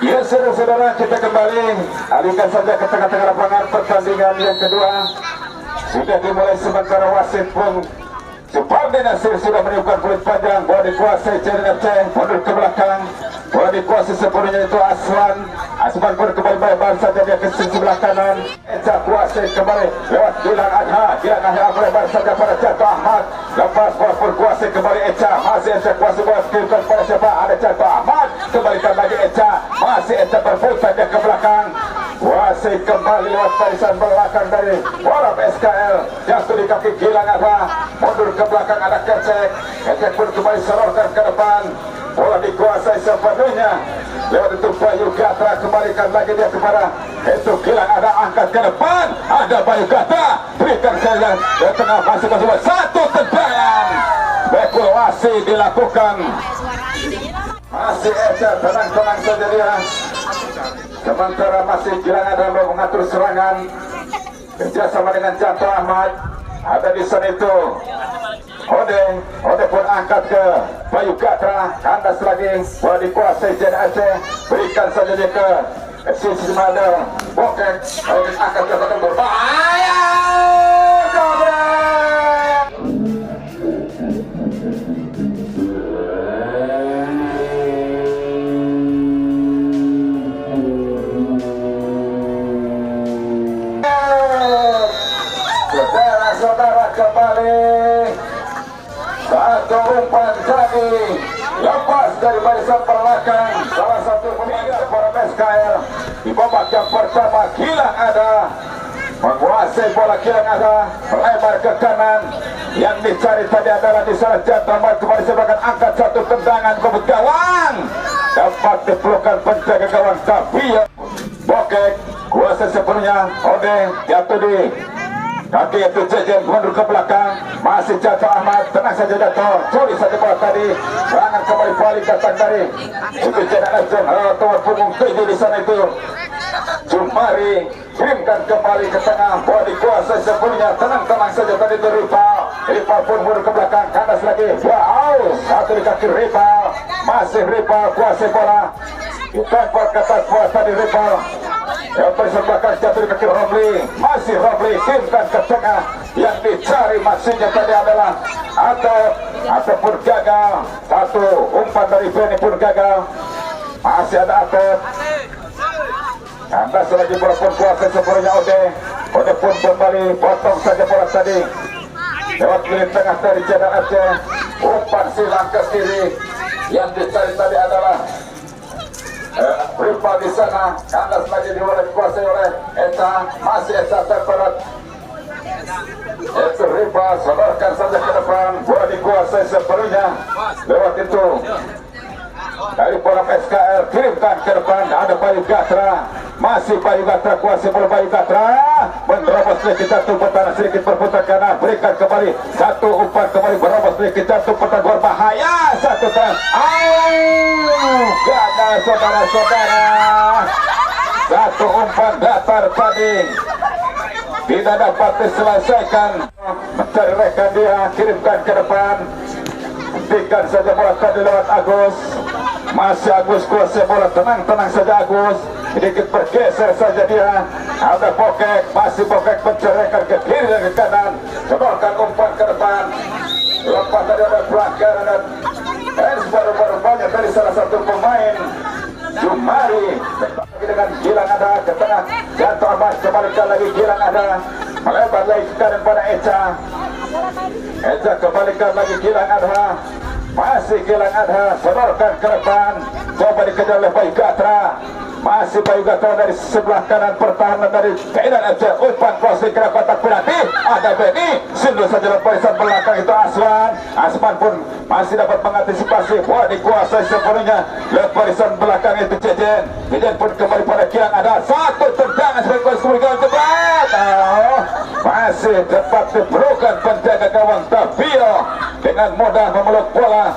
Ya saudara-saudara, kita kembali alihkan saja ke tengah-tengah lapangan pertandingan yang kedua. Sudah dimulai sementara wasit pun Supardi Nasir sudah meniupkan kulit panjang. Bola dikuasai CNFC, mundur ke belakang. Bola dikuasai sepenuhnya itu Aswan. Aswan pun kembali lebar saja dia ke sisi sebelah kanan. Eca kuasai kembali lewat Gilang Adha. Gilang Adha lebar saja pada Jatuh Ahmad. Lepas bola pun kuasai kembali Eca. Masih Eca kuasai bola sekirkan pada siapa? Ada Jatuh Ahmad. Kembalikan lagi Eca. Masih Eca berputar dia ke belakang. Kuasai kembali lewat barisan belakang dari bola PSKL. Jatuh di kaki Gilang Adha. Mundur ke belakang ada Kecek. Kecek pun kembali serorkan ke depan. Bola dikuasai sepenuhnya lewat itu Bayu Gatra. Kembalikan lagi dia kepada itu Gilang Adha, angkat ke depan. Ada Bayu Gatra, berikan saja di tengah masing-masing. Satu tendangan spekulasi dilakukan. Masih Eca tenang-tenang saja dia. Sementara masih Gilang Adha mengatur serangan kerjasama dengan Jatuh Ahmad. Ada di sana itu Ode pun angkat ke Bayu Gatra, kandas lagi, bola dikuasai JNAC, berikan saja dia ke sisi Madel, Bokek, angkat ke belakang berbahaya, saudara-saudara kembali. Satu umpan tadi lepas dari barisan belakang salah satu pemain para PSKL di babak yang pertama. Gilang Adha menguasai bola. Gilang Adha melebar ke kanan. Yang dicari tadi adalah di sana Jatuh Ahmad kembali sebagai angkat satu tendangan ke gawang. Dapat dipelukan penjaga gawang tapi Bokek kuasa sepenuhnya. Ode jatuh di kaki itu Jejen, mundur ke belakang. Masih Jatuh Ahmad, tenang saja Jatuh, curi saja bola tadi. Serangan kembali balik datang dari itu Jenan Ejeng, tuan punggung 7 di sana itu Jumari, kirimkan kembali ke tengah. Bola dikuasai sepenuhnya, tenang-tenang saja tadi itu Rival pun mundur ke belakang, kandas lagi. Wow, satu di kaki Rival. Masih Rival kuasai bola, ditempel ke atas bola tadi Rival. Yang bersebelakan jatuh di kaki Romli. Masih Romli, kirimkan ke tengah. Yang dicari maksudnya tadi adalah ataupun gagal. Satu umpan dari Benny pun gagal. Masih ada Atep. Kandas lagi bola pun kuasai sepenuhnya Ode pun kembali potong saja bola tadi lewat kiri tengah dari Jenan Aceh. Umpan silang ke kiri. Yang dicari tadi adalah Rival di sana. Kandas lagi dikuasai oleh Eca. Masih Eca terperat. Itu Rival sodorkan saja ke depan. Bola dikuasai sepenuhnya lewat itu dari bola PSKL, kirimkan ke depan. Ada Bayu Gatra. Masih Bayu Gatra kuasai bola. Bayu Gatra menerobos sedikit jatuh pertahanan, sedikit berputar kanan, berikan kembali satu umpan kembali berobos sedikit jatuh pertahanan berbahaya. Satu tangan gagal saudara-saudara. Satu umpan datar tadi tidak dapat diselesaikan. Mencari rekan dia, kirimkan ke depan, hentikan saja bola tadi lewat Agus. Masih Agus kuasai bola, tenang-tenang saja Agus, sedikit bergeser saja dia. Ada Bokek, masih Bokek menceraikan ke kiri dan ke kanan, sodorkan umpan ke depan. Lepas tadi ada pelanggaran dan baru-baru banyak dari salah satu pemain Jumari dengan Gilang Adha ke tengah. Jatuh Ahmad, kembalikan lagi Gilang Adha, melebar lagi ke kanan pada Eca. Eca kembalikan lagi Gilang Adha. Masih Gilang Adha, sodorkan ke depan, coba dikejar oleh Bayu Gatra. Masih Bayu Gatra dari sebelah kanan pertahanan dari Jenan Aceh. Umpan crossing ke kotak penalti. Ada Benny, sindur saja barisan belakang itu Aswan. Aswan pun masih dapat mengantisipasi. Bola dikuasai sepenuhnya lewat barisan belakang itu Jejen. Jejen pun kembali pada Gilang Adha. Satu tendangan sebagai kemudian cepat. Masih dapat diberikan penjaga gawang Tabio dengan mudah memeluk bola.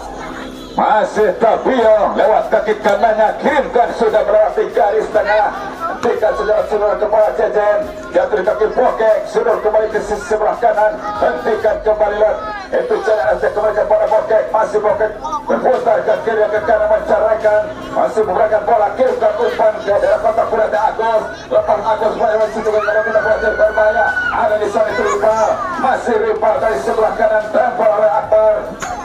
Masih Tabio lewat kaki kanannya, kirimkan sudah melewati garis tengah. Hentikan saudara-saudara kepala Jejen. Jatuh di kaki Bokek, sudah kembali ke sisi sebelah kanan. Hentikan kembali lewat Itu cara kembali kepada Bokek, masih Bokek berputar ke kiri ke kanan menceraikan, masih memberikan bola kirimkan umpan ke dalam kotak penalti Agus. Lepas Agus melewati situ ke dalam kotak berbahaya. Ada di sana itu Rival, masih Rival dari sebelah kanan tempel oleh Akbar.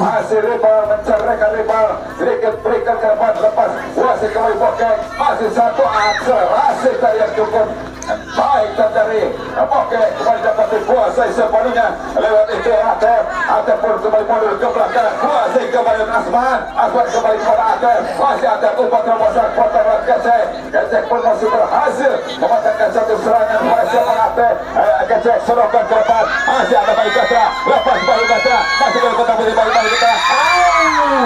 Masih Rival menceraikan Rival, sedikit berikan ke depan lepas wasit kembali Bokek, masih satu akselerasi tadi yang cukup baik dari Bokek kembali dapat dikuasai sepenuhnya lewat itu Atep pun kembali mundur ke belakang, kuasai kembali Asman kembali kepada Atep, masih Atep umpan terobosan potong Gecek pun masih berhasil mematahkan satu serangan pada siapa Atep. Gecek serahkan ke depan, masih ada Bayu Gatra, lepas Bayu Gatra, masih Bayu Gatra, Bayu Gatra.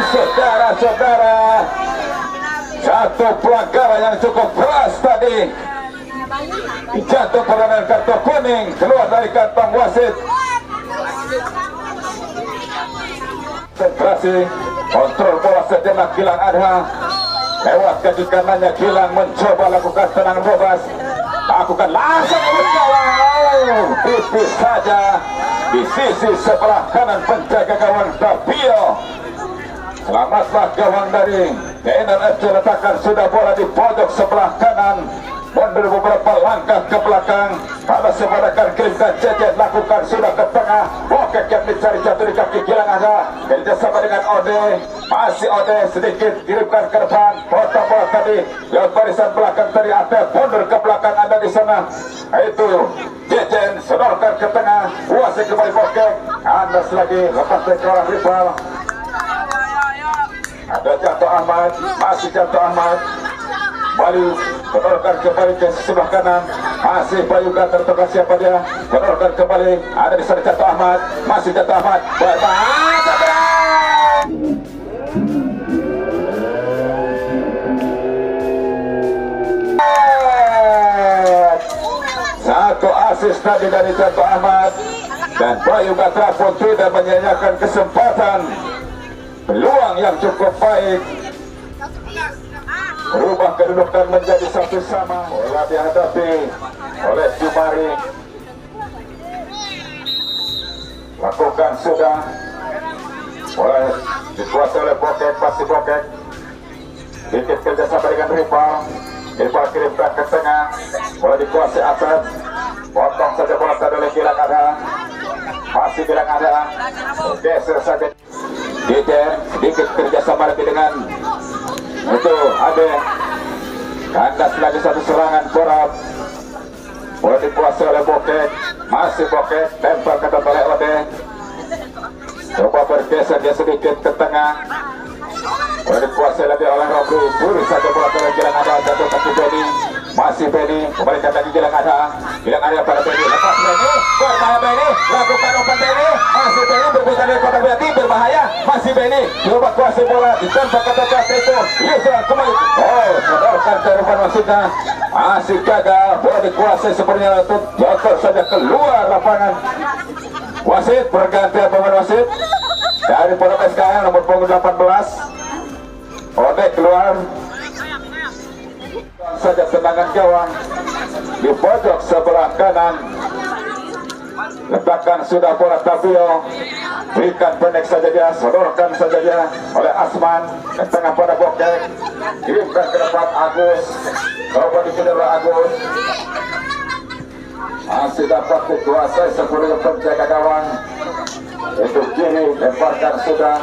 Saudara-saudara, satu pelanggaran yang cukup keras tadi, jatuh perlawanan kartu kuning keluar dari kantong wasit. Konsentrasi, kontrol bola sejenak Gilang Adha, lewat kaki kanannya Gilang mencoba lakukan tendangan bebas, lakukan langsung gawang, tipis saja di sisi sebelah kanan penjaga gawang Tapio. Selamatlah gawang dari TNL FC letakkan sudah bola di pojok sebelah kanan, mundur beberapa langkah ke belakang, pada sebadakan kirimkan Cecet, lakukan sudah ke tengah. Bokek yang dicari jatuh di kaki Gilang Adha, kerjasama dengan Ode, masih Ode sedikit kirimkan ke depan, potong bola tadi lewat barisan belakang tadi Atep, mundur ke belakang, ada di sana itu Cecet, sedorkan ke tengah, wasit kembali Bokek, Andas lagi lepas dari orang rival. Ada jatuh Ahmad, masih jatuh Ahmad, Bayu menorkan kembali ke sebelah kanan, masih Bayu Gatra tertukar siapa dia, menorkan kembali, ada di sana jatuh Ahmad, masih jatuh Ahmad, berbahaya. Satu asis tadi dari jatuh Ahmad, dan Bayu Gatra pun tidak menyanyiakan kesempatan peluang yang cukup baik. Berubah kedudukan menjadi satu sama. Bola dihadapi oleh Jumari, lakukan sudah, bola dikuasai oleh Bokek, pasti Bokek, sedikit kerjasama dengan Rival kirimkan ke tengah, bola dikuasai Atep, potong saja bola tadi oleh Gilang Adha, masih Gilang Adha, geser saja Gider, sedikit kerjasama lagi dengan itu Ade, kandas lagi satu serangan Korab, bola dikuasai oleh Bokek, masih Bokek, lempar ke oleh Ode, coba bergeser dia sedikit ke tengah, bola dikuasai lagi oleh Robri, buru saja bola ke Gilang Adha, jatuh kaki Beni, masih Beni, kembalikan lagi Gilang Adha pada Beni, lepas Beni, berbahaya Beni, lakukan umpan Beni, masih Beni berputar dari kotak penalti, berbahaya, masih Beni, coba kuasai bola, ditembak ke kotak itu, Yusra kembali, sedorkan ke depan wasitnya, masih gagal, bola dikuasai sepertinya untuk jatuh saja keluar lapangan. Wasit berganti pemain wasit dari Pondok SKM nomor punggung 18, Ode keluar saja tendangan gawang di pojok sebelah kanan, letakkan sudah bola Tapio, berikan pendek saja dia, sodorkan saja dia oleh Asman ke tengah pada Bokek, kirimkan ke depan Agus, coba dikejar oleh Agus, masih dapat dikuasai sepenuhnya penjaga gawang itu kiri, lemparkan sudah,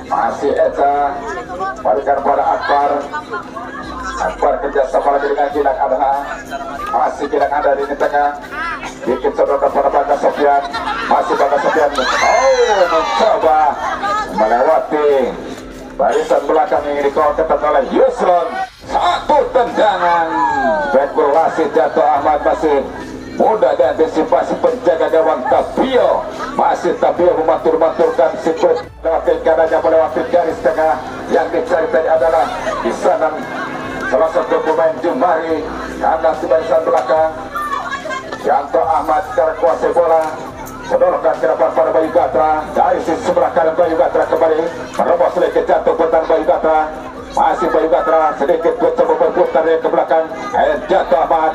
masih Eta, berikan pada Akbar kerjasama lagi dengan Gilang Adha, masih Gilang Adha di tengah, sedikit sodorkan pada Bangga Sofian, masih Bangga Sofian, mencoba melewati barisan belakang yang dikeluarkan oleh Yusron, satu tendangan, spekulasi jatuh Ahmad masih mudah diantisipasi penjaga gawang Tapio, masih Tapio mematur-maturkan siput lewati kanannya, melewati garis tengah, yang dicari tadi adalah di sana salah satu pemain Jumari, kandas di barisan belakang, Yanto Ahmad sekarang kuasai bola, sedorkan ke depan pada Bayu Gatra, dari sisi sebelah kanan Bayu Gatra kembali, merobos sedikit jatuh putar Bayu Gatra, masih Bayu Gatra sedikit mencoba berputar dari ke belakang. Jatuh Ahmad.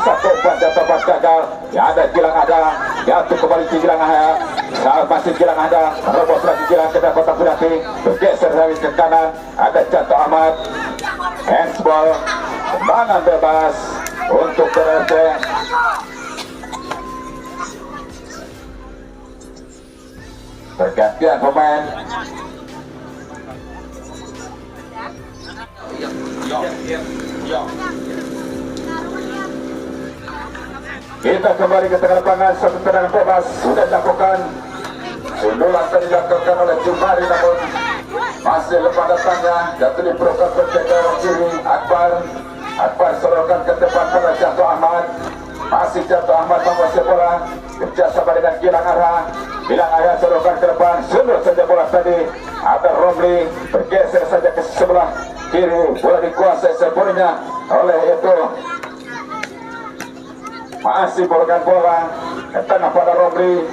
Satu umpan jatuh Ahmad gagal. Ada Gilang ada. Jatuh kembali ke Gilang ada. Saat masih Gilang ada. Rebos lagi Gilang ke dalam kotak penalti. Bergeser dari ke kanan. Ada Jatuh Ahmad. Handsball. Tendangan bebas untuk BRT. Pergantian pemain. Kita kembali ke tengah lapangan. Satu tendangan bebas sudah dilakukan. Sundulan tadi dilakukan oleh Jumari, namun masih lemah datangnya. Jatuh di program berjaga kiri. Akbar sodorkan ke depan pada Jatuh Ahmad. Masih Jatuh Ahmad menguasai bola. Kerjasama dengan Gilang Arha. Gilang Arha sodorkan ke depan. Sundul saja bola tadi. Ada Romli bergeser saja ke sebelah kiri. Bola dikuasai sepenuhnya oleh itu. Masih bolokan bola ke tengah pada Romli.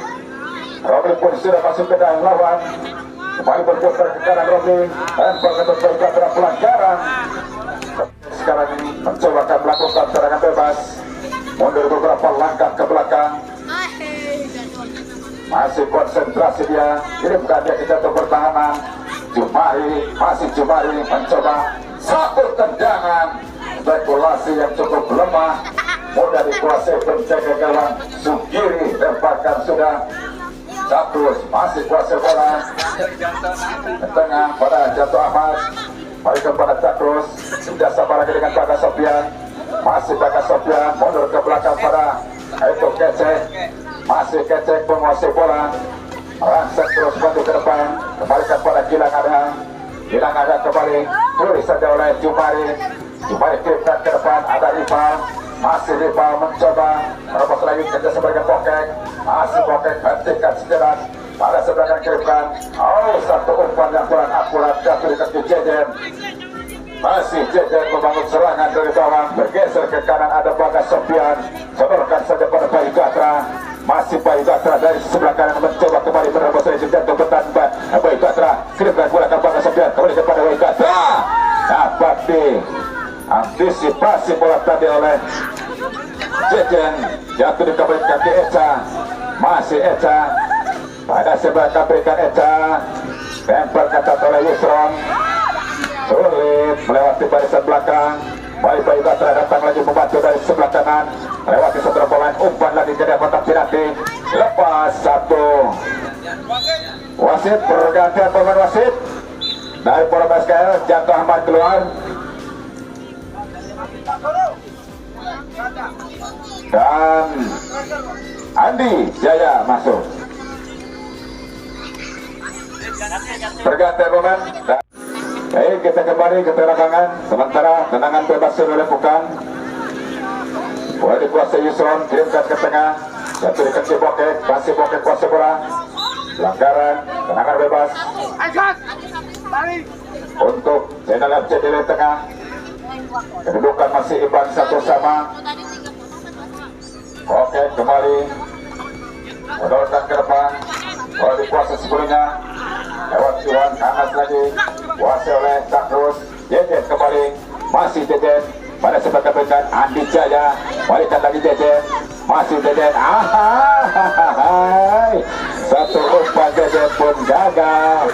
Romli pun sudah masuk ke dalam lawan. Kembali berputar ke kanan Romli. Lempar ke depan pelanggaran. Sekarang ini mencoba melakukan serangan bebas. Mundur beberapa langkah ke belakang. Masih konsentrasi dia. Kirimkan dia ke jatuh pertahanan. Jumari mencoba satu tendangan. Spekulasi yang cukup lemah. Mudah dikuasai penjaga gawang. Sugiri lemparkan sudah. Cakrus masih kuasai bola. Ke tengah pada Jatuh Ahmad. Balik kepada Cakrus. Sudah sabar lagi dengan Bagas Sofian. Masih Bagas Sofian mundur ke belakang pada itu Kecek. Masih Kecek menguasai bola. Rangsek terus bantu ke depan. Kembalikan pada Gilang Ada. Gilang Ada kembali. Tulis saja oleh Jumari. Jumari kirimkan ke depan. Ada Rival. Masih Rival mencoba merebut lagi kerja sebagai Pokek. Masih Pokek hentikan sejenak. Pada sebelah kirimkan. Satu umpan yang kurang akurat jatuh di kaki Jejen. Masih Jejen membangun serangan dari bawah. Bergeser ke kanan ada Bagas Sofian. Sodorkan saja pada Bayu Gatra. Masih Bayu Gatra dari sebelah kanan mencoba kembali merebut dari jatuh betan Bayu Gatra. Kirimkan bola ke Bagas Sofian. Kembali kepada Bayu Gatra. Dapat diantisipasi bola tadi oleh Jejen. Jatuh di kaki Eca. Masih Eca. Pada sebelah berikan Eca. Lempar kata oleh Yusron. Sulit melewati barisan belakang. Bayu Gatra datang lagi membantu dari sebelah kanan. Melewati setelah pemain. Umpan lagi ke dalam kotak penalti. Lepas satu. Wasit pergantian pemain wasit. Dari Polres SKL Jatuh Ahmad keluar. Dan Andi Jaya masuk. Pergantian pemain. Baik, kita kembali ke lapangan. Sementara tendangan bebas sudah dilakukan. Bola dikuasai Yusron, kirimkan ke tengah. Jatuh di kaki Bokek, masih Bokek kuasai bola. Pelanggaran, tendangan bebas. Untuk Zainal FC di tengah. Kedudukan masih imbang satu sama. Bokek kembali. Mendorongkan ke depan. Bola dikuasai sebelumnya. Lewat Iwan Anas lagi. Kuasai oleh Cakrus. Jejen kembali. Masih Jejen. Pada sebelah berikan Andi Jaya. Balikan lagi Jejen. Masih Jejen. Satu umpan Jejen pun gagal.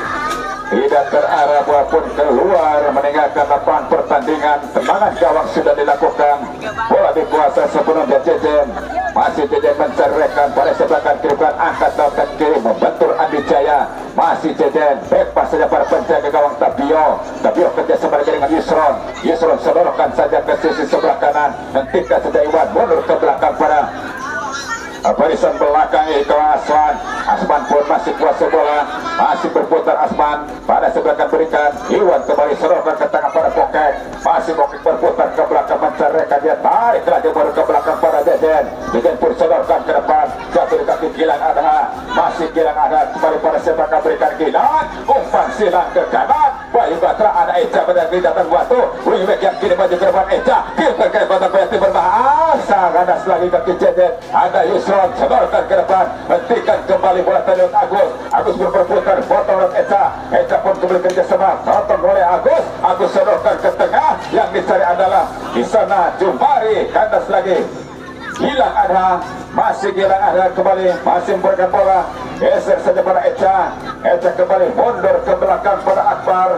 Tidak terarah maupun keluar, meninggalkan lapangan pertandingan. Tendangan gawang sudah dilakukan. Bola dikuasai sepenuhnya Jejen. Masih Jejen menceraikan pada sebelah kanan kirimkan angkat ke kiri membentur Andi Jaya. Masih Jejen bebas saja para penjaga gawang Tabio kerja sama dengan Yusron sodorkan saja ke sisi sebelah kanan. Hentikan saja Iwan mundur ke belakang pada barisan belakang itu Asman pun masih kuasai bola. Masih berputar Asman. Pada sebelah kanan berikan Iwan kembali sodorkan ke tengah pada Bokek. Masih Bokek berputar ke belakang menceraikan dia. Tarik lagi baru ke belakang pada Jejen. Jejen pun sodorkan ke depan. Jatuh di kaki Gilang Adha. Masih Gilang Adha kembali pada sebelah kanan berikan Gilang. Umpan silang ke kanan. Bayu Gatra ada Eca berdiri datang batu. Wingback yang kini maju ke depan Eca. Kita ke kotak penalti berbahasa. Ganas lagi kaki Jejen. Ada Yusron sodorkan ke depan. Hentikan kembali bola tadi Agus berputar potong Eca pun kembali kerjasama tonton oleh Agus sodorkan ke tengah yang dicari adalah di sana Jumari, kandas lagi. Gilang ada, masih Gilang ada kembali, masih memberikan bola, geser saja pada Eca. Eca kembali mundur ke belakang pada Akbar.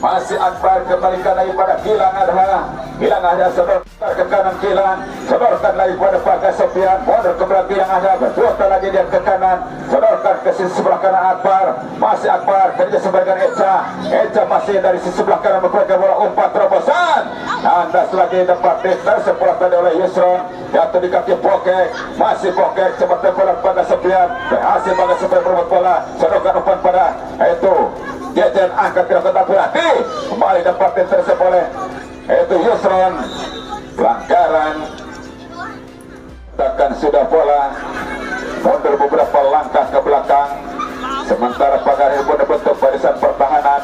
Masih Akbar kembalikan lagi pada Gilang ada. Gilang ada sodorkan ke kanan Gilang, sodorkan lagi pada Bagas Sofian, mundur ke belakang Gilang ada, berputar lagi dia ke kanan, sodorkan ke sisi sebelah kanan Akbar. Masih Akbar kerja sebagian Eca. Eca masih dari sisi sebelah kanan memberikan bola umpan terobosan. Kandas lagi dapat tersepulat tadi oleh Yusron, jatuh di kaki Pokek. Masih Pokek cepat bola pada Sofian, berhasil Bagas Sofian merebut bola, sodorkan umpan pada itu Jejen angkat ke kotak berarti kembali dapat tersebut oleh itu Yusron. Pelanggaran, tekan sudah bola mundur beberapa langkah ke belakang, sementara Pagar pun bentuk barisan pertahanan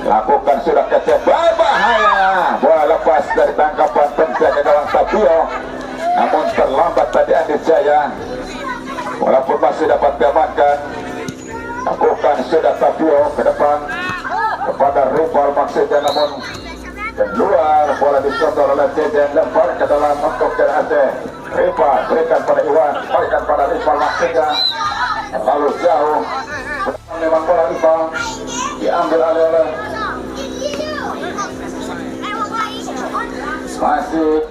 lakukan sudah kecil berbahaya. Bola lepas dari tangkapan penjaga gawang Tapio, namun terlambat tadi Andi Jaya, walaupun masih dapat diamankan. Lakukan sudah Tapio ke depan kepada Rival maksudnya, namun keluar bola disodor oleh Jejen, lempar ke dalam untuk Aceh. Rival berikan pada Iwan, berikan pada Rival maksudnya, lalu jauh. Memang bola Rival diambil oleh masih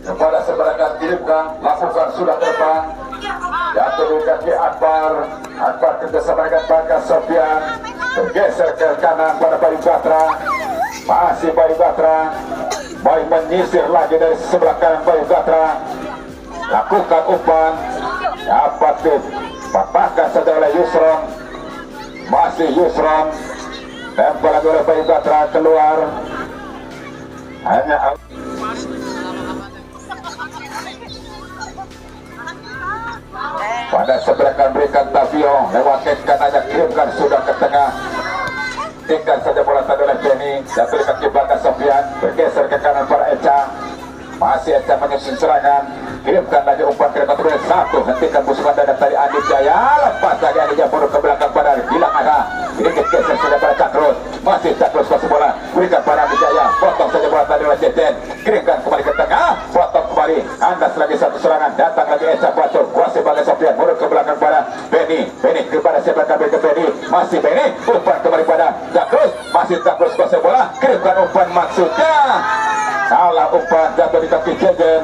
kepada sebelah kirimkan, lakukan sudah ke depan, jatuh di kaki Akbar. Akbar kerjasama dengan Bagas Sofian, bergeser ke kanan pada Bayu Gatra. Masih Bayu Gatra, Bayu menyisir lagi dari sebelah kanan Bayu Gatra, lakukan umpan, dapat dipatahkan saja oleh Yusron. Masih Yusron, lempar lagi oleh Bayu Gatra keluar. Hanya pada sebelah kanan berikan Tavio, lewatkan kanannya kirimkan sudah ke tengah, tinggal saja bola tadi oleh Benny, jatuh di kaki Bagas Sofian, bergeser ke kanan pada Eca. Masih Eca menyusun serangan, kirimkan lagi umpan ke depan satu, hentikan musuhan dan tadi Andi Jaya, lepas lagi Andi Jaya mundur ke belakang pada Gilang ada, sedikit geser sudah pada Cakrus. Masih Cakrus kasih bola, berikan pada Andi Jaya, potong saja bola tadi oleh Jejen, kirimkan kembali ke tengah, potong kembali, andas lagi satu serangan, datang lagi Eca bacok, kuasai Bagas Sofian, mundur ke belakang pada Benny, Benny kepada siapa kabel ke Benny, masih Benny, umpan kembali pada Cakrus, masih Cakrus kuasai bola, kirimkan umpan maksudnya, salah umpan, jatuh di kaki Jejen.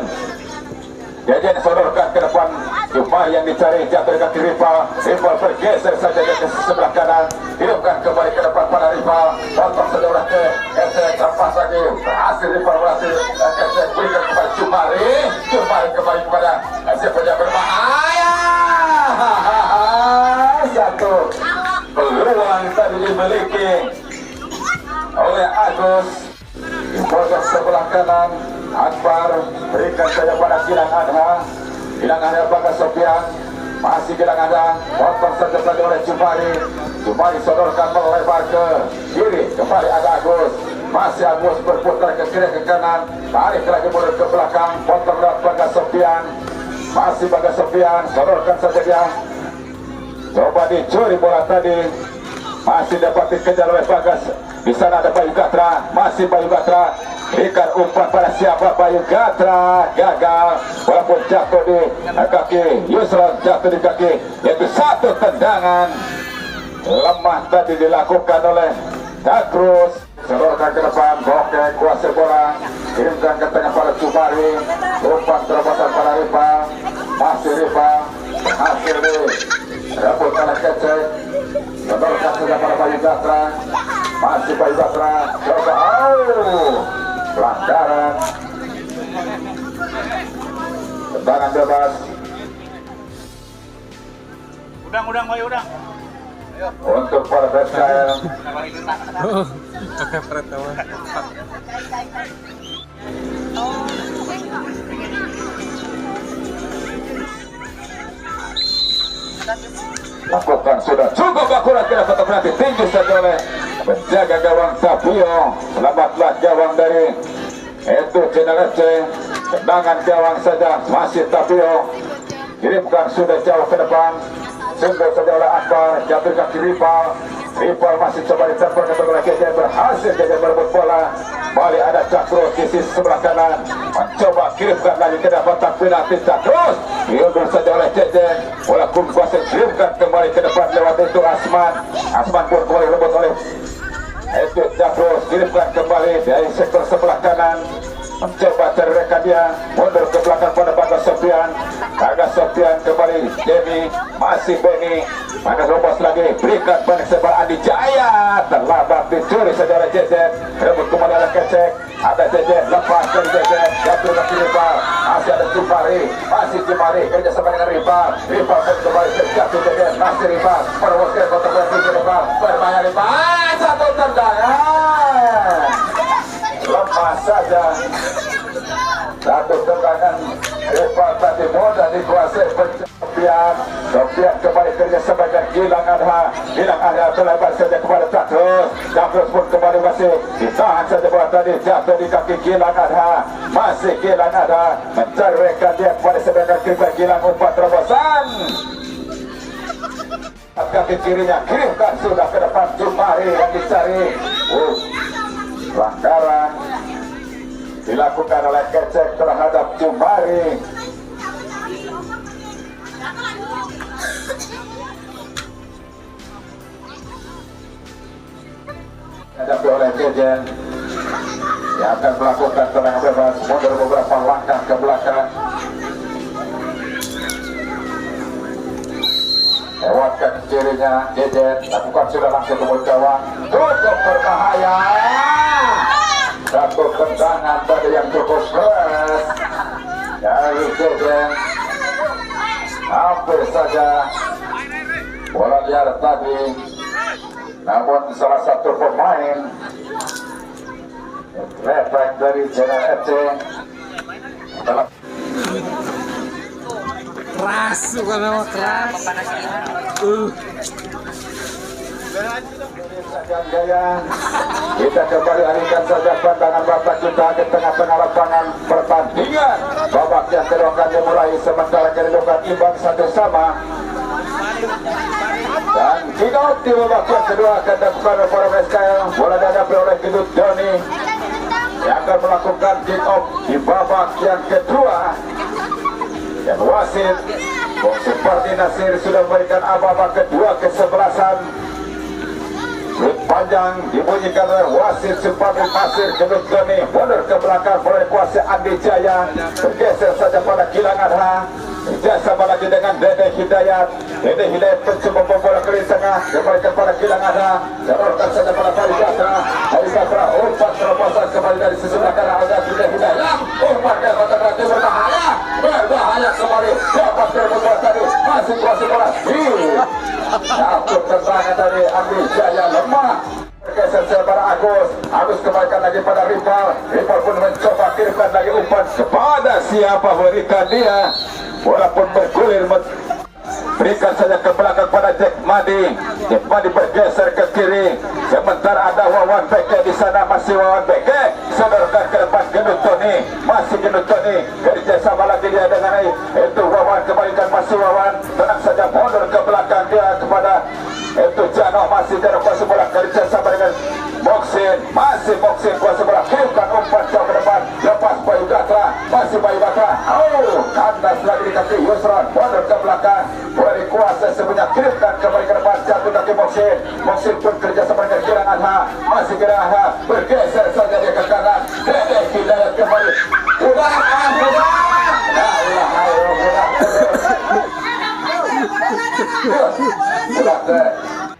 Jejen sodorkan ke depan, cuma yang dicari jatuh di kaki Rival. Rival bergeser saja ke sebelah kanan, hidupkan kembali ke depan pada Rival, potong saja bola ke Esek, lepas lagi, berhasil Rival berhasil, Esek berikan kepada Jumari, Jumari kembali kepada Esek saja berbahaya. Satu peluang tadi dimiliki oleh Agus di pojok sebelah kanan. Akbar berikan saja pada Gilang Adha, Gilang Adha Bagas Sofian, masih Gilang Adha, potong saja oleh Jumari, Jumari sodorkan melebar ke kiri, kembali ada Agus, masih Agus berputar ke kiri ke kanan, tarik lagi mundur ke belakang, potong lewat Bagas Sofian, masih Bagas Sofian, sodorkan saja dia, coba dicuri bola tadi, masih dapat dikejar oleh Bagas. Di sana ada Bayu Gatra, masih Bayu Gatra, berikan umpan pada siapa? Bayu Gatra gagal, walaupun jatuh di kaki Yusron, jatuh di kaki, yaitu satu tendangan lemah tadi dilakukan oleh Cakrus. Sodorkan ke depan, Bokek kuasai bola, kirimkan ke tengah pada Jumari, umpan terobosan pada Riva, masih Riva, hasil di rebut oleh Kecek, sodorkan sudah pada Bayu Gatra, masih Bayu Gatra, coba pelanggaran, tendangan bebas. Udang, Bayu, udang. Untuk para Bersail. Oke, pertama. Lakukan sudah cukup akurat, kira fotografi tinggi saja oleh penjaga gawang Tapio. Selamatlah gawang dari itu Channel FC. Tendangan gawang saja masih Tapio, kirimkan sudah jauh ke depan, singgah saja oleh Akbar, jatuh kaki Rival, Rival masih coba dicampur oleh KJ, berhasil KJ merebut bola. Balik ada Cakro di sisi sebelah kanan, mencoba kirimkan lagi ke dapat penalti Cakros, diundur saja oleh KJ. Bola pun kuasa kirimkan kembali ke depan lewat itu Asman. Asman pun kembali rebut oleh itu Cakros, kirimkan kembali dari sektor sebelah kanan. Mencoba cari rekan dia, mundur ke belakang pada Bagas Sofian. Bagas Sofian kembali, Demi, masih Beni, mana lepas lagi, berikan pada sebar Andi Jaya, terlambat dicuri saudara JZ, rebut kembali oleh Kecek, ada JZ, lepas dari JZ, jatuh ke rival, masih ada Cimari, masih Cimari, kerjasama dengan rival, rival pun kembali terjatuh JZ, masih rival, perwakil kota berarti rival, bermain rival, satu tendangan. Lepas saja satu tendangan rival tadi mudah dikuasai Sofian. Sofian kembali kerja sebagai Gilang Adha terlebar saja kepada Cakros. Cakros pun kembali masih ditahan saja bola tadi, jatuh di kaki Gilang Adha. Masih Gilang Adha mencari rekan dia kepada sebagai kirimkan Gilang, umpan terobosan kaki kirinya, kirimkan sudah ke depan Jumari yang dicari. Pelanggaran dilakukan oleh Kecek terhadap Jumari. Dihadapi oleh Jejen yang akan melakukan tendangan bebas, mundur beberapa langkah ke belakang. Lewat kaki kirinya Jejen, lakukan sudah langsung ke gawang, cukup berbahaya. Satu tendangan tadi yang cukup keras dari Jejen, hampir saja bola liar tadi, namun salah satu pemain refleks dari Jenan FC adalah Keras, bukan nama keras. Gaya. Kita kembali alihkan saja pandangan mata kita ke tengah-tengah lapangan pertandingan. Babak yang kedua akan dimulai sementara kedudukan imbang satu sama. Dan kita di babak yang kedua akan dilakukan oleh para SKL. Bola dihadapi oleh Gedut Doni yang akan melakukan kick off di babak yang kedua. Dan wasit Bung Supardi Nasir sudah memberikan aba-aba kedua kesebelasan. Panjang dibunyikan oleh wasit Supardi Nasir. Gedut Doni mundur ke belakang oleh kuasa Andi Jaya, bergeser saja pada Gilang Adha. Kerjasama lagi dengan Dede Hidayat. Dede Hidayat mencoba membola ke tengah, kembali kepada Gilang Adha, terorkan saja pada Fahri Gatra. Fahri Gatra umpan terobosan kembali dari sisi belakang ada Dede Hidayat, umpan ke kotak kaki berbahaya kembali, dapat terbuat tadi, masih kuasa bola. Satu tendangan dari Andi Jaya lemah. Bergeser sebar Agus kembalikan lagi pada rival pun mencoba kirimkan lagi umpan kepada siapa, berikan dia, bola pun bergulir, berikan saja ke belakang pada Jack Madi. Jack Madi bergeser ke kiri, sementara ada Wawan Beke di sana, masih Wawan Beke sodorkan ke depan Gedut Tony, masih Gedut Tony, kerjasama lagi dia dengan itu Wawan, kembalikan masih Wawan, tenang saja mundur ke belakang dia kepada itu Jano, masih Jano kuasa bola, kerjasama dengan Moksin, masih Moksin kuasa bola, kirimkan umpan jauh ke depan, lepas Bayu Gatra, masih Bayu Gatra, kandas lagi di kaki Yusron, mundur ke belakang, beri kuasa sebanyak, kirimkan kembali ke depan, jatuh kaki Moksin. Moksin pun kerjasama dengan Gilang Adha, masih Gilang Adha, bergeser saja dia ke kanan, Dede Hidayat kembali, udah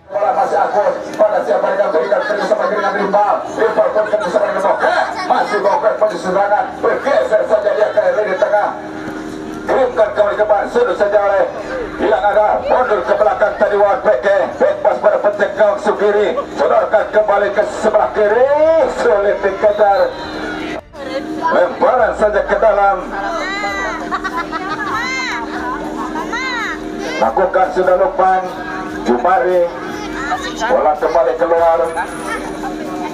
bola masih Agus pada siapa yang berikan kerjasama dengan rival pun kerjasama dengan Boke, masih Boke pada serangan, bergeser saja dia ke lini tengah, kirimkan kembali ke depan, sudut saja oleh Gilang Adha, mundur ke belakang tadi Wawan Beke, backpass pada pencet gawang Sugiri, sodorkan kembali ke sebelah kiri, sulit dikejar, lemparan saja ke dalam, lakukan sudah Lukman. Jumari, bola kembali keluar,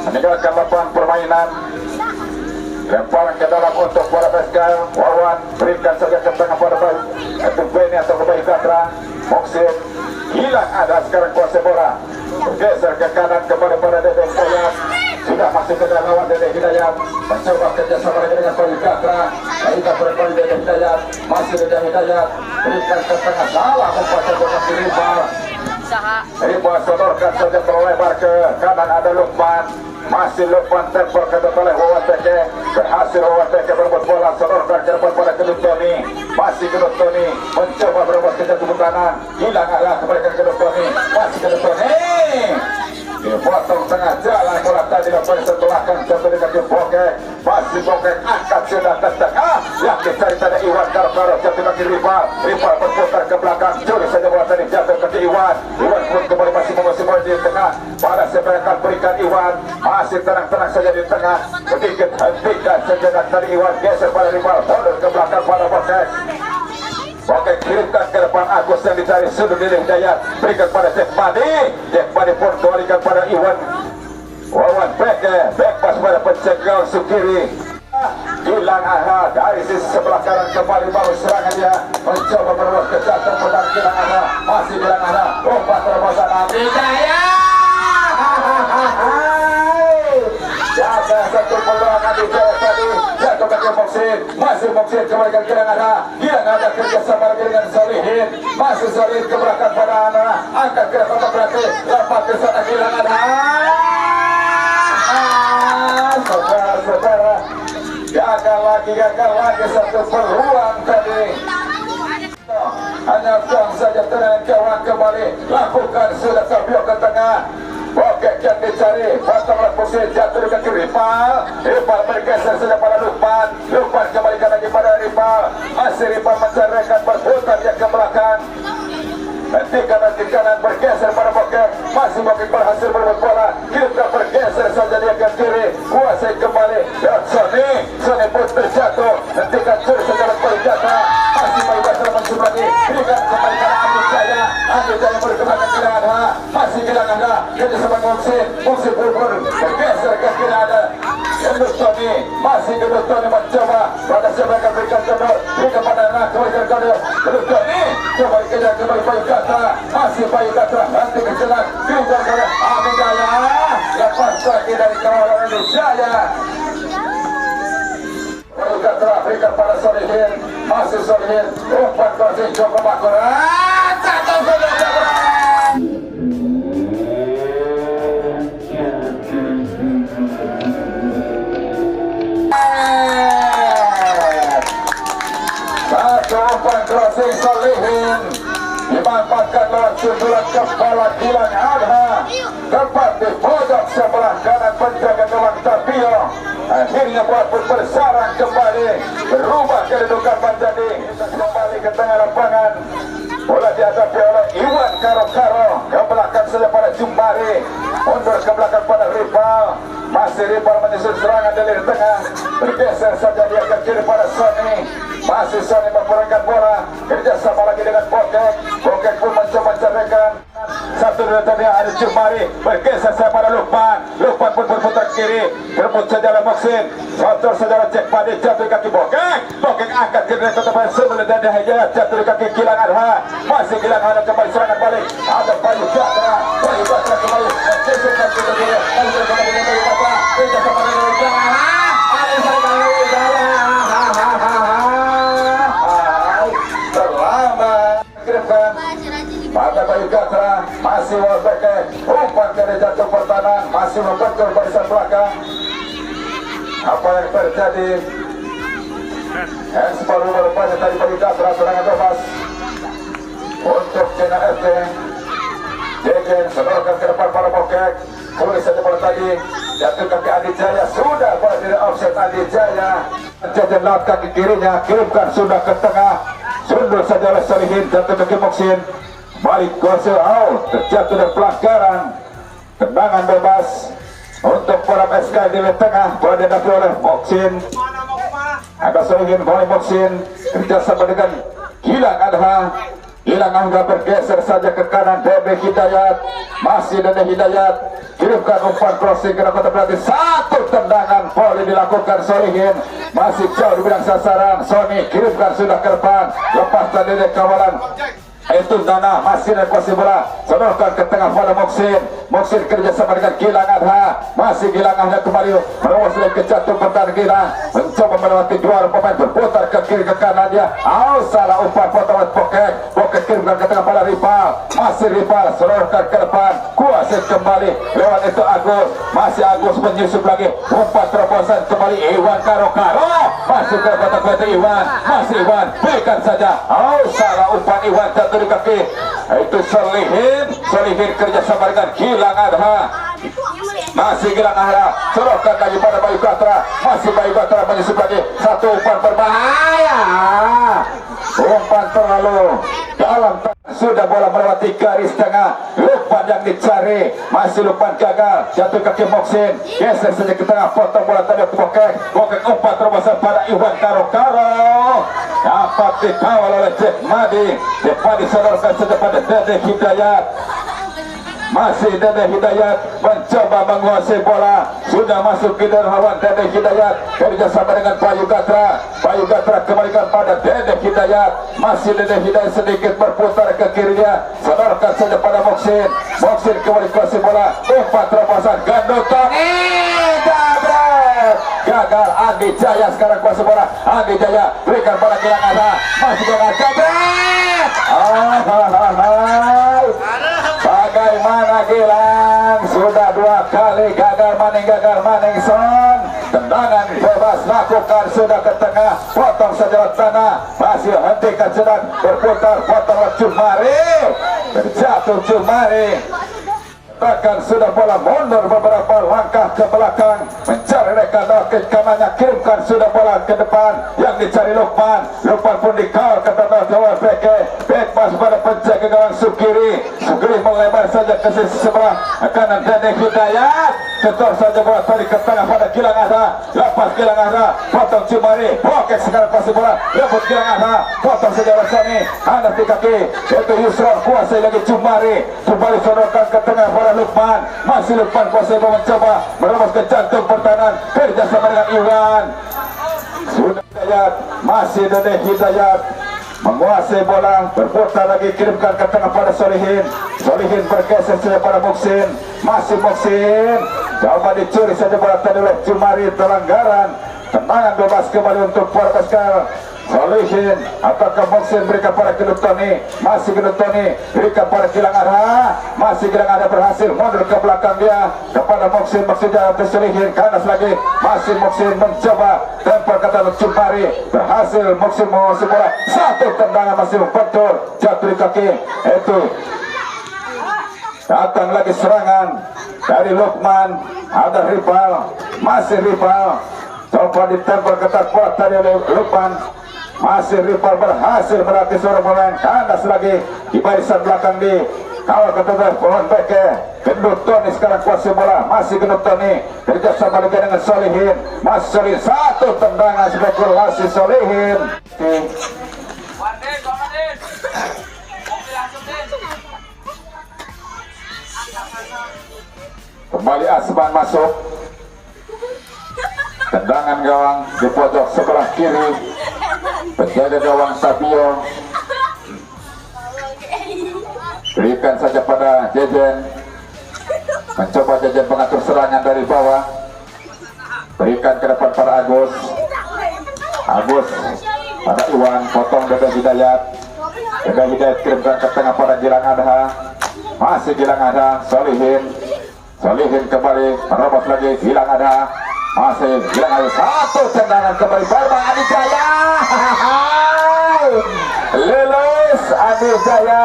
meninggalkan lapangan permainan, lemparan ke dalam untuk bola Beskal. Wawan berikan saja ke tengah pada Beni atau ke Bayu Gatra. Moksin, Gilang Adha sekarang kuasa bola, Geser ke kanan kepada Dede Hidayat. Sudah masuk ke dalam lawan Dede Hidayat. Mencoba kerjasama dengan Bayu Gatra. Bayu Gatra kembali Dede Hidayat. Masih Dede Hidayat. Berikan ke tengah, salah membaca botak Rival. Rival sodorkan saja terlebar ke kanan, ada Lukman. Masih Lukman tempel ke oleh Wawan Teke. Berhasil Wawan Teke berebut bola, sodorkan ke depan pada Kedut Tony. Masih Kedut Tony mencoba berebut ke jatuh kanan. Hilang arah kembalikan Kedut Tony. Masih Kedut Tony. Dipotong tengah jalan bola tadi dapat setelakan satu dekat di Bokek. Masih Bokek angkat sudah ke tengah. Yang dicari tadi Iwan Karo jatuh kaki Rival. Rival berputar ke belakang. Curi saja bola tadi jatuh kaki Iwan. Iwan pun kembali masih bola di tengah. Pada siapa akan berikan Iwan. Masih tenang-tenang saja di tengah. Sedikit hentikan sejenak tadi Iwan geser pada Rival. Mundur ke belakang pada Bokek. Oke, kirimkan ke depan Agus yang dicari sudut Dede Hidayat. Berikan pada Jack Madi. Jack Madi pun kembalikan pada Iwan. Wawan Beke. Back pas pada pencegal Sukiri. Hilang arah dari sisi sebelah kanan kembali baru serangannya. Mencoba berbuat kejahatan pedang hilang arah. Masih hilang arah. Umpan terobosan Hidayat. Jaga satu peluang Hidayat tadi. Jatuh kaki Moksin. Masih Moksin kembalikan hilang arah. Hilang arah kerjasama lagi dengan Solihin. Masih Solihin ke belakang pada Ana. Angkat ke depan berarti. Dapat ke sana hilang arah. Saudara-saudara, gagal lagi satu peluang tadi. Hanya tuang saja tenang kawan kembali. Lakukan sudah Sabio ke tengah. Bokek yang dicari. Potong Moksin jatuh dekat ke Rival. Rival bergeser saja pada Lukman. Lukman kembalikan lagi pada Rival. Masih Rival menceraikan berputar dia ke belakang. Nanti kanan bergeser pada Bokek. Masih Bokek berhasil berebut bola. Kita bergeser saja dia ke kiri. Kuasai kembali. Dan Sony pun terjatuh. Hentikan curi saja Bayu Gatra. Masih Bayu Gatra mencurangi. Berikan kembali ke Andi Jaya. Andi Jaya berkembangkan ke Ada. Masih hilang ada. Jadi sama Moksin. Moksin pun bergeser ke kiri ada. Kedut Tony. Masih Kedut Tony mencoba. Pada siapa akan berikan Kedut. Berikan pada anak. Kembalikan Kedut Tony. Coba dikejar kembali Bayu Gatra. Masih Bayu Gatra. Nanti kejelang. Berikan kepada Andi Jaya. Lepas lagi dari kawalan Andi Jaya. Bayu Gatra berikan pada Solihin. Masih Solihin. Umpan crossing Joko Bakura. Satu saja. Satu umpan crossing Solihin. Dimanfaatkan lewat sundulan kepala Gilang Adha. Tepat di pojok sebelah kanan penjaga gawang Tapio. Akhirnya bola pun bersarang kembali. Berubah kedudukan menjadi kembali ke tengah lapangan. Bola dihadapi oleh Iwan Karo ke belakang saja pada Jumbari. Mundur ke belakang pada Rival. Masih Rival menyusun serangan dari tengah. Bergeser saja dia ke kiri pada Sony. Masih Sony memperolehkan bola. Kerjasama lagi dengan Bokek. Bokek pun mencoba menceraikan. Satu dua tadi ada Jumbari. Bergeser saja pada Lukman. Lukman pun berputar kiri. Berebut saja oleh Moksin. Sotor saudara Jack Padi jatuh di kaki Bokek. Bokek angkat kiri ke depan sebelum Dede Hidayat jatuh di kaki Gilang Adha. Masih Gilang Adha kembali serangan balik. Ada Bayu Gatra. Bayu Gatra kembali. Bergeser ke kiri. Bayu kembali dengan Bayu Gatra. Kerjasama dengan Hidayat. Ada serangan Hidayat. Terlambat. Kirimkan pada Bayu Gatra. Masih Wabeke. Umpan kiri jatuh pertahanan. Masih membentur barisan belakang. Apa yang terjadi? Separuh berupaya tadi Bayu Gatra serangan bebas untuk Cina FD. Jejen sedorkan ke depan para Bokek. Kembali saja bola tadi jatuh kaki Andi Jaya. Sudah bola dari offset Andi Jaya. Jejen lewat kaki kirinya. Kirimkan sudah ke tengah. Sundul saja oleh Solihin. Jatuh kaki Moksin. Balik gosel out. Terjatuh dan pelanggaran. Tendangan bebas untuk bola SK di tengah. Bola dihadapi oleh Moksin. Ada Solihin oleh Moksin. Kerjasama dengan Gilang Adha. Gilang Adha bergeser saja ke kanan. Dede Hidayat. Masih Dede Hidayat. Kirimkan umpan crossing ke kota berarti. Satu tendangan volley dilakukan Solihin. Masih jauh di bidang sasaran. Sony kirimkan sudah ke depan. Lepas tadi dari kawalan Itu Nana masih dari kuasa bola, sodorkan ke tengah pada Moksin. Moksin kerjasama dengan Gilang Adha, masih Gilang Adha kembali menerobos ke jatuh pertahanan Gilang, mencoba melewati dua pemain, berputar ke kiri ke kanan dia. Salah umpan potongan Pokek kirimkan ke tengah pada Ripal, masih Ripal sodorkan ke depan, kuasa kembali lewat itu Agus, masih Agus menyusup lagi, umpan terobosan kembali Iwan Karo, masuk ke kotak Iwan, masih Iwan, berikan saja. Salah umpan Iwan jatuh di kaki, itu Solihin kerjasama dengan Gilang Adha, masih Gilang Adha serahkan lagi pada Bayu Gatra, masih Bayu Gatra menyusup lagi, satu umpan berbahaya, umpan terlalu dalam, sudah bola melewati garis tengah. Lukman yang dicari, masih Lukman gagal, jatuh kaki Moksin, geser saja ke tengah, potong bola tadi Pokek umpan terobosan pada Iwan Karo, dapat dikawal oleh Jack Madi sodorkan saja pada Dede Hidayat, masih Dede Hidayat mencoba menguasai bola, sudah masuk ke lawan Dede Hidayat kerjasama dengan Bayu Gatra kembalikan pada Dede Hidayat, masih Dede Hidayat sedikit berputar ke kirinya, sodorkan saja pada Moksin kembali kuasai bola, umpan terobosan Gandoton, gagal. Andi Jaya sekarang kuasai bola, Andi Jaya berikan pada Gilang Adha, masih dengan jabret. Bagaimana Gilang sudah dua kali gagal maning son, tendangan bebas lakukan, sudah ke tengah, potong saja tanah, masih hentikan sedang berputar, potong Jumari, terjatuh Jumari, bahkan sudah bola mundur beberapa langkah ke belakang, mencari rekan Nokit Kamanya, kirimkan sudah bola ke depan, yang dicari Lukman pun dikawal ke tengah gawang bek masuk pada penjaga gawang Sugiri melebar saja ke sisi sebelah kanan Dede Hidayat, setor saja bola tadi ke tengah pada Gilang Adha, lepas Gilang Adha, potong Cumari, Pokek sekarang pasir bola, rebut Gilang Adha, potong saja Rasani, anak di kaki, itu Yusron kuasai lagi Cumari, kembali sodorkan ke tengah pada Lukman, masih Lukman kuasai mencoba merobos ke jantung pertahanan, kerjasama dengan Iwan, sudah Hidayat, masih Dede Hidayat menguasai bola, berputar lagi, kirimkan ke tengah pada Solihin bergeser saja pada Moksin, masih Moksin coba dicuri saja bola tadi oleh Jumari, pelanggaran, tendangan bebas kembali untuk para Pascal. Solihin apakah Moksin berikan pada Genutoni, masih Genutoni berikan pada Gilang Adha, masih Gilang Adha berhasil mundur ke belakang dia kepada Moksin, maksudnya ke Solihin, kanas lagi, masih Moksin mencoba tempel kata Jumari, berhasil Moksin menguasai bola, satu tendangan masih membentur, jatuh di kaki, itu datang lagi serangan dari Lukman, ada Ripal, masih Ripal coba ditempel ketat bola tadi oleh Lukman, masih Ripal berhasil melatih seorang pemain, kandas lagi di barisan belakang di kawal ketugas pohon beke. Genutoni sekarang kuasai bola, masih Genutoni kerjasama dengan Solihin, masih Solihin, satu tendangan spekulasi Solihin. Kembali Asman masuk, tendangan gawang di pojok sebelah kiri, penjaga gawang Sabio berikan saja pada Jejen, mencoba Jejen mengatur serangan dari bawah, berikan ke depan pada Agus pada Iwan, potong Dede Hidayat kirimkan ke tengah pada Gilang Adha, masih Gilang Adha, Solihin kembali merobos lagi, Gilang Adha, masih Gilang Adha, satu tendangan kembali pada Adi Jaya, lulus Adi Jaya,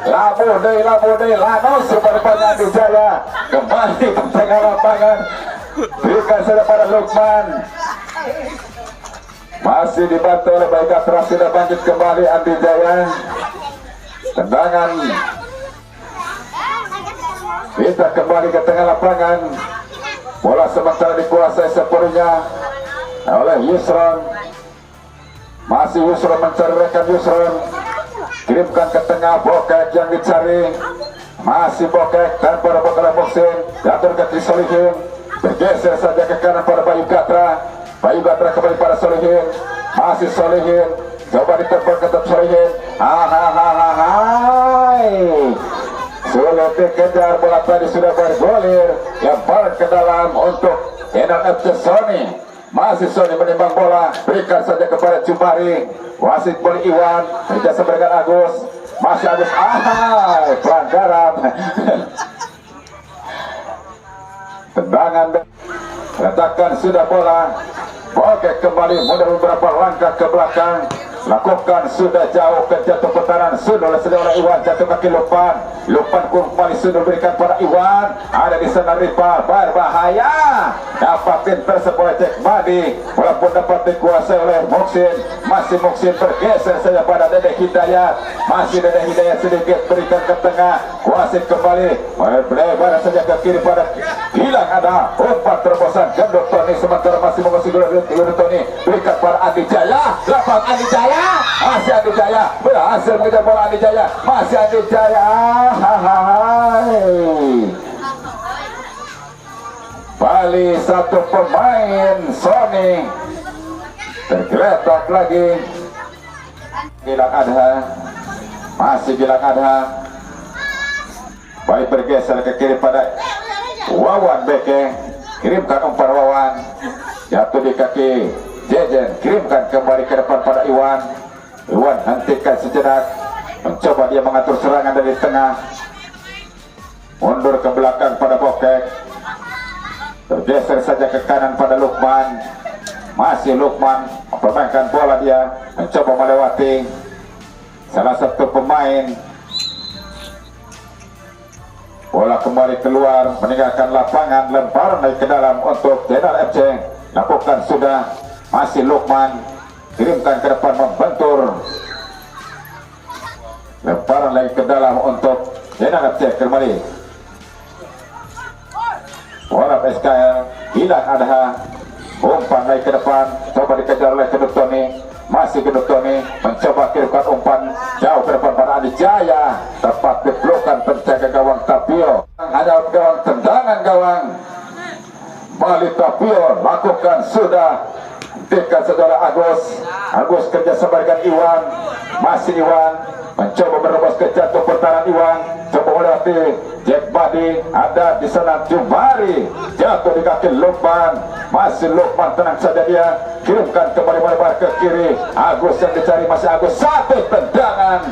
lamu deh lanos super pada Adi Jaya, kembali ke tengah lapangan, berikan saja pada Lukman, masih dibantu oleh Bayu Gatra, sudah bangkit kembali Adi Jaya, tendangan kita kembali ke tengah lapangan, bola sementara dikuasai sepenuhnya oleh Yusron, masih Yusron mencari rekan Yusron, kirimkan ke tengah, Pokek yang dicari, masih Pokek tanpa rebut oleh Moksin, jatuh ke Solihin, bergeser saja ke kanan pada Bayu Gatra kembali pada Solihin, masih Solihin, coba ditempel ke Solihin, sulit dikejar, bola tadi sudah bergulir, lempar ke dalam untuk Endang FC Sony. Masih Sony menimbang bola, berikan saja kepada Jumari. Wasit bola Iwan, kerja dengan Agus. Masih Agus, pelanggaran. Tendangan, letakkan sudah bola. Oke, kembali mundur beberapa langkah ke belakang. Lakukan sudah jauh ke jatuh putaran. Sudah oleh Iwan, jatuh kaki Lukman. Lukman kembali sudah berikan pada Iwan. Ada di sana Rival, berbahaya. Dapatin tersebut Cek Madi. Walaupun dapat dikuasai oleh Muksin. Masih Muksin bergeser saja pada Dede Hidayat. Masih Dede Hidayat sedikit berikan ke tengah. Kuasit kembali. Lebar saja ke kiri pada hilang ada umpan terobosan Gendut Tony. Sementara masih menguasai Gendut Tony. Berikan pada Andi Jaya. Dapat Andi Jaya. Masih Andi Jaya berhasil mengejar bola. Andi Jaya masih Andi Jaya. Bali satu pemain Sony tergeletak lagi. Gilang Adha, masih Gilang Adha. Bali bergeser ke kiri pada Wawan Beke. Kirimkan umpan Wawan, jatuh di kaki Jejen, kirimkan kembali ke depan pada Iwan. Iwan hentikan sejenak, mencoba dia mengatur serangan dari tengah, mundur ke belakang pada Bokek, tergeser saja ke kanan pada Lukman. Masih Lukman mempermainkan bola, dia mencoba melewati salah satu pemain. Bola kembali keluar, meninggalkan lapangan, lempar naik ke dalam untuk Jenderal FC. Lakukan sudah. Masih Lukman, kirimkan ke depan membentur. Lemparan lagi ke dalam untuk Jenderal FC kembali. Bola SKL, Gilang Adha, umpan naik ke depan, coba dikejar oleh Gendut Tony. Masih Gendut Tony mencoba kirimkan umpan jauh ke depan pada Adi Jaya, tepat dipelukkan penjaga gawang Tapio. Ada gawang, tendangan gawang. Bali Tapio lakukan sudah. Dekat saudara Agus. Agus kerjasama dengan Iwan. Masih Iwan mencoba menerobos ke jatuh pertahanan Iwan. Coba melewati Jack Badi. Ada di sana Jumari, jatuh di kaki Lukman. Masih Lukman, tenang saja dia. Kirimkan kembali melebar ke kiri. Agus yang dicari, masih Agus. Satu tendangan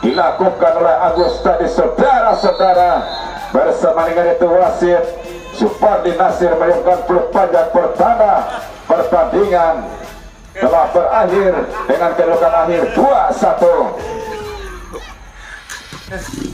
dilakukan oleh Agus tadi, saudara-saudara. Bersama dengan itu wasit Supardi Nasir melakukan peluk panjang pertanda. Pertandingan telah berakhir dengan kedudukan akhir 2-1.